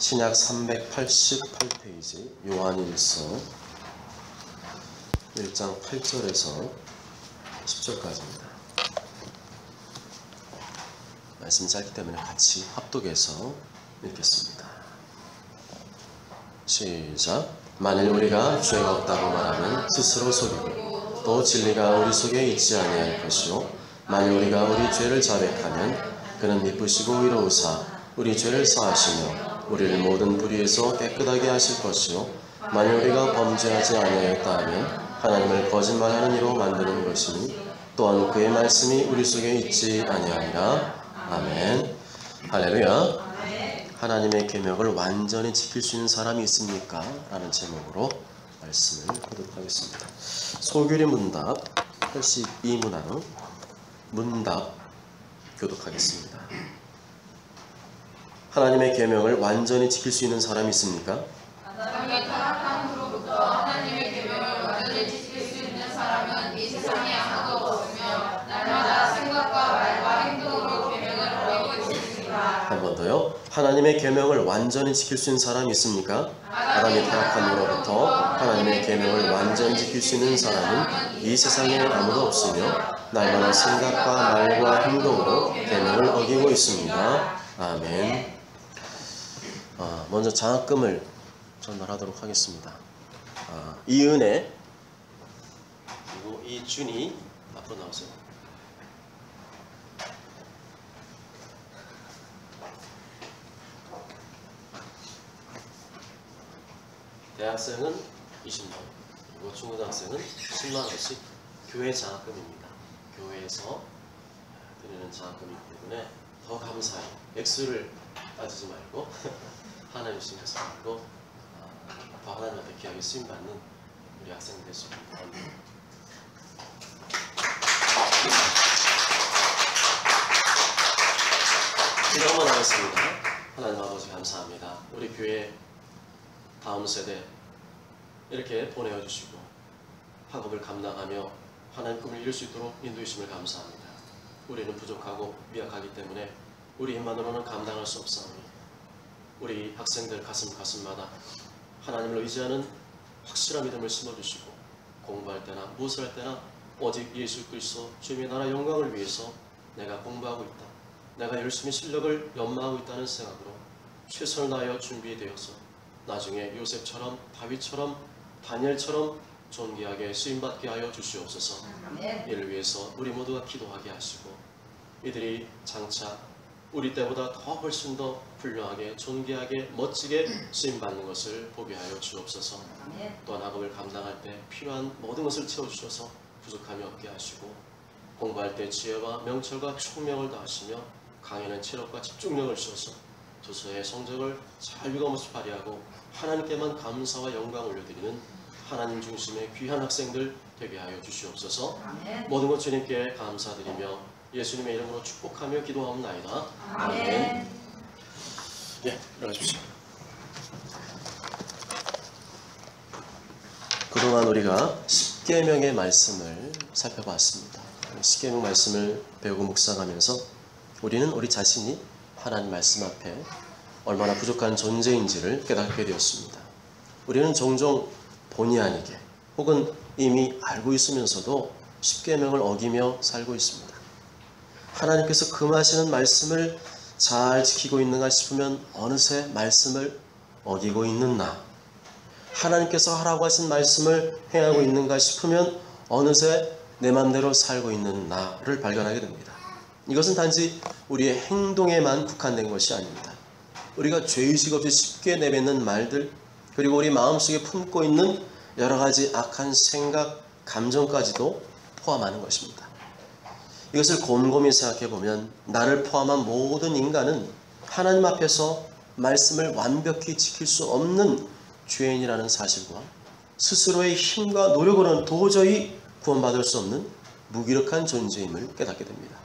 신약 388페이지 요한일서 1장 8절에서 10절까지입니다. 말씀이 짧기 때문에 같이 합독해서 읽겠습니다. 시작. 만일 우리가 죄가 없다고 말하면 스스로 속이고 또 진리가 우리 속에 있지 아니할 것이요 만일 우리가 우리 죄를 자백하면 그는 미쁘시고 의로우사 우리 죄를 사하시며 우리를 모든 불의에서 깨끗하게 하실 것이요 만일 우리가 범죄하지 아니하였다 하면 하나님을 거짓말하는 이로 만드는 것이니 또한 그의 말씀이 우리 속에 있지 아니하리라. 아멘. 할렐루야. 하나님의 계명을 완전히 지킬 수 있는 사람이 있습니까? 라는 제목으로 말씀을 교독하겠습니다. 소규리 문답 82문항 문답 교독하겠습니다. 하나님의 계명을 완전히 지킬 수 있는 사람이 있습니까? 아담의 타락함으로부터 하나님의 계명을 완전히 지킬 수 있는 사람은 이 세상에 아무도 없으며 날마다 생각과 말과 행동으로 계명을 어기고 있습니다. 한 번 더요. 하나님의 계명을 완전히 지킬 수 있는 사람이 있습니까? 아담의 타락함으로부터 하나님의 계명을 완전히 지킬 수 있는 사람은 이 세상에 아무도 없으며 날마다 생각과 말과 행동으로 계명을 어기고 있습니다. 아멘. 먼저 장학금을 전달하도록 하겠습니다. 이은혜 그리고 이준이 앞으로 나오세요. 대학생은 20만 원, 그리고 중고등학생은 10만 원씩 교회 장학금입니다. 교회에서 드리는 장학금이기 때문에 더 감사히 액수를 따지지 말고 하나님 신경쓰지 말고 더 하나님한테 귀하게 쓰임받는 우리 학생들 될 수 있기를 바랍니다. 기도 한번 하겠습니다. 하나님 아버지 감사합니다. 우리 교회 다음 세대 이렇게 보내어 주시고 학업을 감당하며 하나님 꿈을 이룰 수 있도록 인도해 주심을 감사합니다. 우리는 부족하고 미약하기 때문에 우리 힘만으로는 감당할 수 없사오니 우리 학생들 가슴마다 하나님을 의지하는 확실한 믿음을 심어주시고 공부할 때나 무엇을 할 때나 오직 예수 그리스도 주님의 나라 영광을 위해서 내가 공부하고 있다, 내가 열심히 실력을 연마하고 있다는 생각으로 최선을 다하여 준비되어서 나중에 요셉처럼 다윗처럼 다니엘처럼 존귀하게 쓰임받게 하여 주시옵소서. 이를 위해서 우리 모두가 기도하게 하시고 이들이 장차 우리 때보다 더 훨씬 더 훌륭하게 존귀하게 멋지게 쓰임받는 것을 보게 하여 주옵소서. 또한 학업을 감당할 때 필요한 모든 것을 채워주셔서 부족함이 없게 하시고 공부할 때 지혜와 명철과 총명을 다하시며 강의는 체력과 집중력을 주셔서 도서의 성적을 잘 유감없이 발휘하고 하나님께만 감사와 영광을 올려드리는 하나님 중심의 귀한 학생들 되게 하여 주시옵소서. 모든 것 주님께 감사드리며 예수님의 이름으로 축복하며 기도하옵나이다. 아멘. 예, 일어나십시오. 그동안 우리가 십계명의 말씀을 살펴봤습니다. 십계명 말씀을 배우고 묵상하면서 우리는 우리 자신이 하나님 말씀 앞에 얼마나 부족한 존재인지를 깨닫게 되었습니다. 우리는 종종 본의 아니게 혹은 이미 알고 있으면서도 십계명을 어기며 살고 있습니다. 하나님께서 금하시는 말씀을 잘 지키고 있는가 싶으면 어느새 말씀을 어기고 있는 나, 하나님께서 하라고 하신 말씀을 행하고 있는가 싶으면 어느새 내 맘대로 살고 있는 나를 발견하게 됩니다. 이것은 단지 우리의 행동에만 국한된 것이 아닙니다. 우리가 죄의식 없이 쉽게 내뱉는 말들, 그리고 우리 마음속에 품고 있는 여러 가지 악한 생각, 감정까지도 포함하는 것입니다. 이것을 곰곰이 생각해 보면 나를 포함한 모든 인간은 하나님 앞에서 말씀을 완벽히 지킬 수 없는 죄인이라는 사실과 스스로의 힘과 노력으로는 도저히 구원받을 수 없는 무기력한 존재임을 깨닫게 됩니다.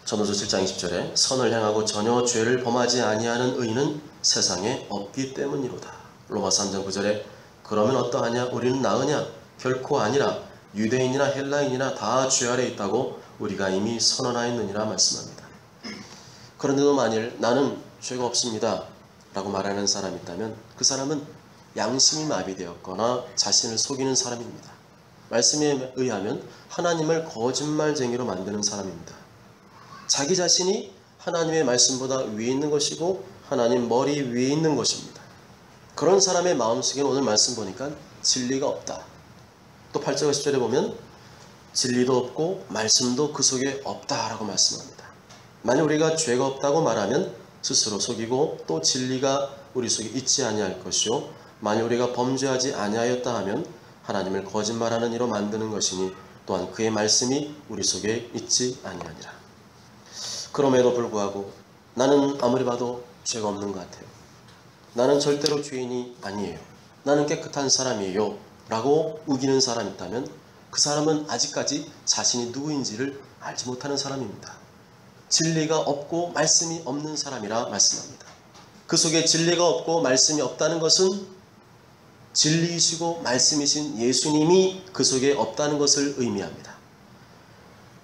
전도서 7장 20절에 선을 행하고 전혀 죄를 범하지 아니하는 의인은 세상에 없기 때문이로다. 로마서 3장 9절에 그러면 어떠하냐? 우리는 나으냐? 결코 아니라 유대인이나 헬라인이나 다 죄 아래 있다고 우리가 이미 선언하였느니라 말씀합니다. 그런데도 만일 나는 죄가 없습니다, 라고 말하는 사람이 있다면 그 사람은 양심이 마비되었거나 자신을 속이는 사람입니다. 말씀에 의하면 하나님을 거짓말쟁이로 만드는 사람입니다. 자기 자신이 하나님의 말씀보다 위에 있는 것이고 하나님 머리 위에 있는 것입니다. 그런 사람의 마음속에는 오늘 말씀 보니까 진리가 없다. 또 8절과 10절에 보면 진리도 없고 말씀도 그 속에 없다라고 말씀합니다. 만약 우리가 죄가 없다고 말하면 스스로 속이고 또 진리가 우리 속에 있지 아니할 것이요 만약 우리가 범죄하지 아니하였다 하면 하나님을 거짓말하는 이로 만드는 것이니 또한 그의 말씀이 우리 속에 있지 아니하니라. 그럼에도 불구하고 나는 아무리 봐도 죄가 없는 것 같아요. 나는 절대로 죄인이 아니에요. 나는 깨끗한 사람이에요 라고 우기는 사람이 있다면 그 사람은 아직까지 자신이 누구인지를 알지 못하는 사람입니다. 진리가 없고 말씀이 없는 사람이라 말씀합니다. 그 속에 진리가 없고 말씀이 없다는 것은 진리이시고 말씀이신 예수님이 그 속에 없다는 것을 의미합니다.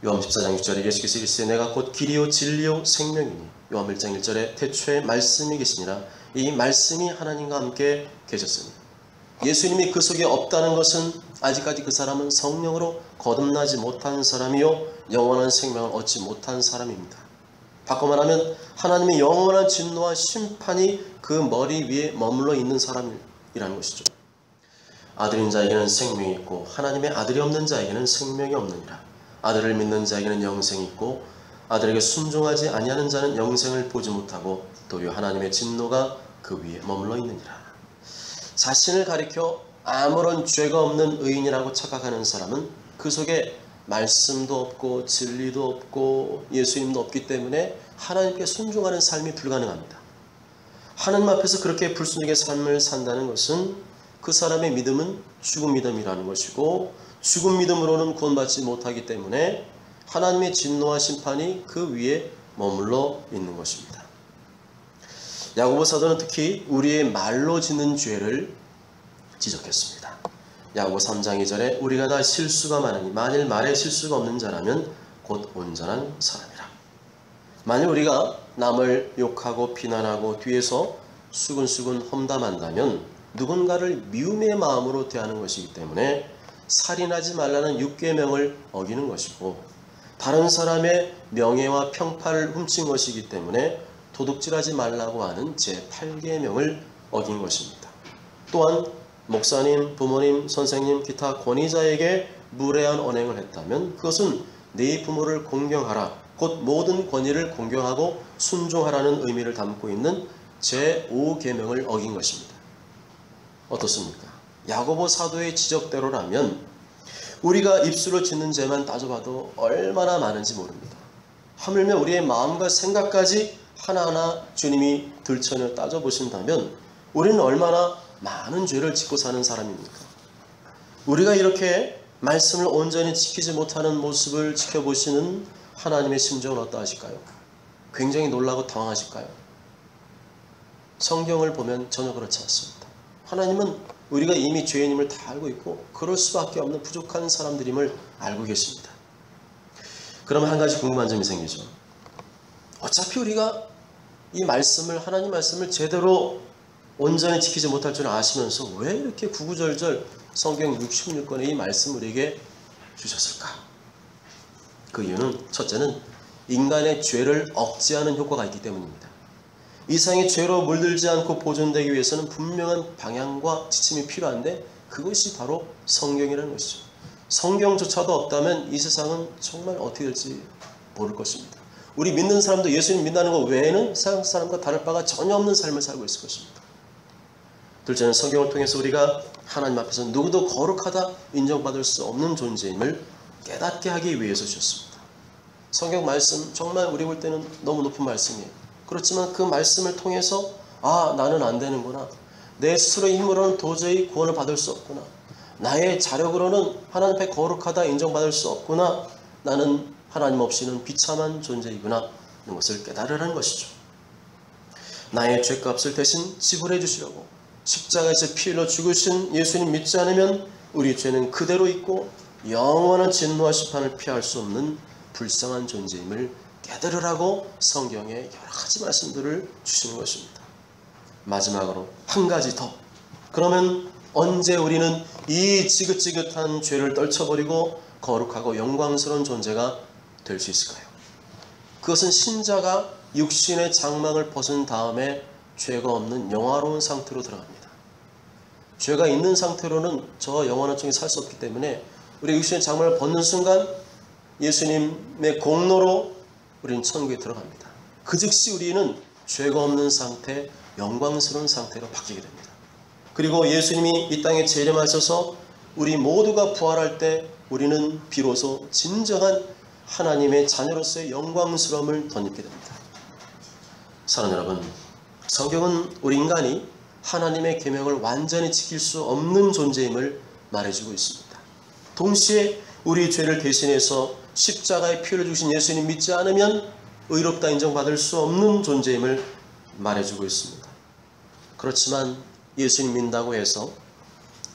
요한 14장 6절에 예수께서 이르시되 내가 곧 길이요 진리요 생명이니 요한 1장 1절에 태초에 말씀이 계시니라. 이 말씀이 하나님과 함께 계셨으니 예수님이 그 속에 없다는 것은 아직까지 그 사람은 성령으로 거듭나지 못한 사람이요 영원한 생명을 얻지 못한 사람입니다. 바꿔 말하면 하나님의 영원한 진노와 심판이 그 머리 위에 머물러 있는 사람이라는 것이죠. 아들인 자에게는 생명이 있고 하나님의 아들이 없는 자에게는 생명이 없느니라. 아들을 믿는 자에게는 영생이 있고 아들에게 순종하지 아니하는 자는 영생을 보지 못하고 도리어 하나님의 진노가 그 위에 머물러 있느니라. 자신을 가리켜 아무런 죄가 없는 의인이라고 착각하는 사람은 그 속에 말씀도 없고 진리도 없고 예수님도 없기 때문에 하나님께 순종하는 삶이 불가능합니다. 하나님 앞에서 그렇게 불순종의 삶을 산다는 것은 그 사람의 믿음은 죽은 믿음이라는 것이고 죽은 믿음으로는 구원받지 못하기 때문에 하나님의 진노와 심판이 그 위에 머물러 있는 것입니다. 야고보 사도는 특히 우리의 말로 짓는 죄를 지적했습니다. 야고보 3장 2절에 우리가 다 실수가 많으니 만일 말에 실수가 없는 자라면 곧 온전한 사람이라. 만일 우리가 남을 욕하고 비난하고 뒤에서 수근수근 험담한다면 누군가를 미움의 마음으로 대하는 것이기 때문에 살인하지 말라는 6계명을 어기는 것이고 다른 사람의 명예와 평판을 훔친 것이기 때문에 도둑질하지 말라고 하는 제8계명을 어긴 것입니다. 또한 목사님, 부모님, 선생님, 기타 권위자에게 무례한 언행을 했다면 그것은 네 부모를 공경하라, 곧 모든 권위를 공경하고 순종하라는 의미를 담고 있는 제5계명을 어긴 것입니다. 어떻습니까? 야고보 사도의 지적대로라면 우리가 입술로 짓는 죄만 따져봐도 얼마나 많은지 모릅니다. 하물며 우리의 마음과 생각까지 하나하나 주님이 들춰내 따져보신다면 우리는 얼마나 많은 죄를 짓고 사는 사람입니까? 우리가 이렇게 말씀을 온전히 지키지 못하는 모습을 지켜보시는 하나님의 심정은 어떠하실까요? 굉장히 놀라고 당황하실까요? 성경을 보면 전혀 그렇지 않습니다. 하나님은 우리가 이미 죄인임을 다 알고 있고 그럴 수밖에 없는 부족한 사람들임을 알고 계십니다. 그러면 한 가지 궁금한 점이 생기죠. 어차피 우리가 이 말씀을, 하나님 말씀을 제대로 온전히 지키지 못할 줄 아시면서 왜 이렇게 구구절절 성경 66권의 이 말씀을 우리에게 주셨을까? 그 이유는 첫째는 인간의 죄를 억제하는 효과가 있기 때문입니다. 이 세상의 죄로 물들지 않고 보존되기 위해서는 분명한 방향과 지침이 필요한데 그것이 바로 성경이라는 것이죠. 성경조차도 없다면 이 세상은 정말 어떻게 될지 모를 것입니다. 우리 믿는 사람도 예수님 믿는 것 외에는 세상 사람과 다를 바가 전혀 없는 삶을 살고 있을 것입니다. 둘째는 성경을 통해서 우리가 하나님 앞에서 누구도 거룩하다 인정받을 수 없는 존재임을 깨닫게 하기 위해서 주셨습니다. 성경 말씀 정말 우리 볼 때는 너무 높은 말씀이에요. 그렇지만 그 말씀을 통해서 나는 안 되는구나. 내 스스로의 힘으로는 도저히 구원을 받을 수 없구나. 나의 자력으로는 하나님 앞에 거룩하다 인정받을 수 없구나. 나는 하나님 없이는 비참한 존재이구나. 이런 것을 깨달으라는 것이죠. 나의 죄값을 대신 지불해 주시려고 십자가에서 피 흘려 죽으신 예수님 믿지 않으면 우리 죄는 그대로 있고 영원한 진노와 심판을 피할 수 없는 불쌍한 존재임을 깨달으라고 성경에 여러 가지 말씀들을 주시는 것입니다. 마지막으로 한 가지 더. 그러면 언제 우리는 이 지긋지긋한 죄를 떨쳐버리고 거룩하고 영광스러운 존재가 될 수 있을까요? 그것은 신자가 육신의 장막을 벗은 다음에 죄가 없는 영화로운 상태로 들어갑니다. 죄가 있는 상태로는 저 영원한 쪽에 살 수 없기 때문에 우리 육신의 장막을 벗는 순간 예수님의 공로로 우리는 천국에 들어갑니다. 그 즉시 우리는 죄가 없는 상태, 영광스러운 상태로 바뀌게 됩니다. 그리고 예수님이 이 땅에 재림하셔서 우리 모두가 부활할 때 우리는 비로소 진정한 하나님의 자녀로서의 영광스러움을 덧입게 됩니다. 사랑하는 여러분, 성경은 우리 인간이 하나님의 계명을 완전히 지킬 수 없는 존재임을 말해주고 있습니다. 동시에 우리 죄를 대신해서 십자가의 피를 주신 예수님 믿지 않으면 의롭다 인정받을 수 없는 존재임을 말해주고 있습니다. 그렇지만 예수님 믿는다고 해서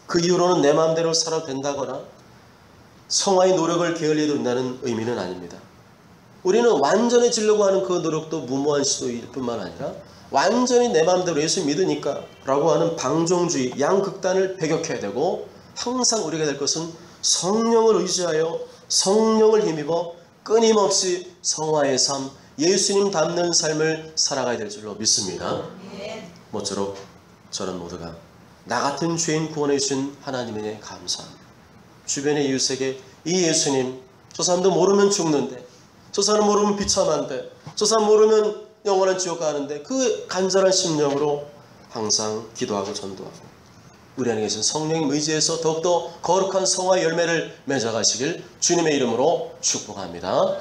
그 이후로는 내 마음대로 살아도 된다거나 성화의 노력을 게을리해도 된다는 의미는 아닙니다. 우리는 완전해지려고 하는 그 노력도 무모한 시도일 뿐만 아니라 완전히 내 마음대로 예수 믿으니까 라고 하는 방종주의, 양극단을 배격해야 되고, 항상 우리가 될 것은 성령을 의지하여 성령을 힘입어 끊임없이 성화의 삶, 예수님 닮는 삶을 살아가야 될 줄로 믿습니다. 모쪼록 저는 모두가 나 같은 죄인 구원해 주신 하나님에 감사합니다. 주변의 이웃에게 이 예수님, 저 사람도 모르면 죽는데, 저 사람 모르면 비참한데, 저 사람 모르면 영원한 지옥 가는데, 그 간절한 심령으로 항상 기도하고 전도하고 우리 안에 계신 성령님 의지해서 더욱더 거룩한 성화 열매를 맺어가시길 주님의 이름으로 축복합니다.